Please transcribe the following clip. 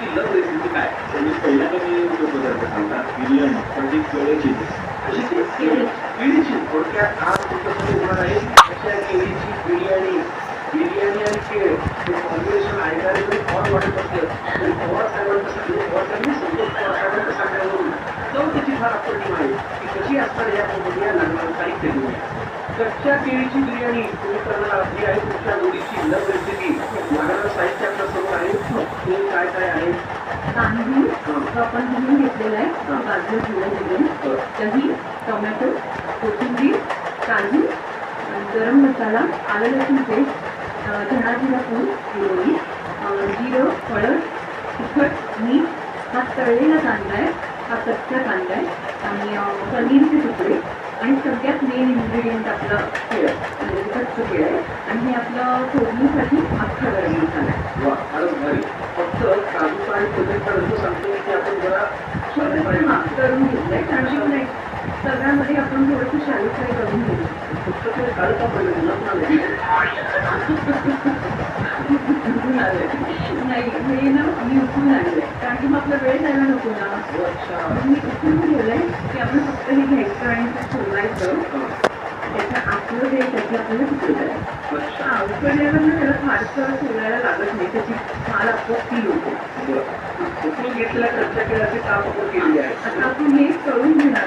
जोडीची लव रेसिपी काय? म्हणजे पहिला तुम्ही तो पदार्थ सांगता बिर्याणी म्हणजे केळ्याची कशाची? केळीची. थोडक्यात आज तुमच्यासमोर होणार आहे कशा केळीची बिर्याणी. बिर्याणी आणि केळ हे कॉम्बिनेशन ऐकायला जरी ऑड वाटत असलं तरी पवार साहेबांचं सांगणं, पवार साहेबांनी संतोष पवार साहेबांचं सांगण्यावरून चव त्याची फार अप्रतिम आहे की कशी असणार या पद्धतीने लागणार साहित्य घेऊया. कच्च्या केळीची बिर्याणी तुम्ही करणार ही आहे तुमच्या जोडीची लव रेसिपी. लागणारं साहित्य आपल्या समोर आहे. ते काय काय आहे? तांदूळ जो आपण धुवून घेतलेला आहे बाजूला ठेवून घेऊन, दही, टोमॅटो, कोथिंबीर, काजू, गरम मसाला, आलं लसूण पेस्ट, धणा जिरा पूड, हिरवणी, जिरं, हळद, तिखट, मीठ, हा तळलेला कांदा आहे, हा कच्चा कांदा आहे आणि पनीरचे तुकडे आणि सगळ्यात मेन इन्ग्रेडियंट आपलं केळं म्हणजे कच्चं केळं आहे आणि हे आपलं फोडणीसाठी अख्खा गरम मसाला आहे. वा फारच भारी. फक्त काजूचा आणि पनीरचा रंग सांगतो की आपण जरा करून घेतलंय कारण नाही सगळ्यामध्ये आपण थोडंसं शालो फ्राय करून घेऊ. फक्त ते काढता पडलं नाही हे ना मी उठून आणलंय कारण की मग आपला वेळ जायला नको ना. मी उठून ठेवलंय की आपण फक्त हे घ्यायचं आणि ठेवायचं त्याचं आतलं जे त्याची आपल्याला तुकडे करायचं. हा उकडल्यावर ना त्याला फारसं ठेवायला लागत नाही त्याची फार आपोआप फील होते. उकळून घेतलेल्या कच्च्या केळाची काम आपण केली आहे. आता आपण हे करून घेणार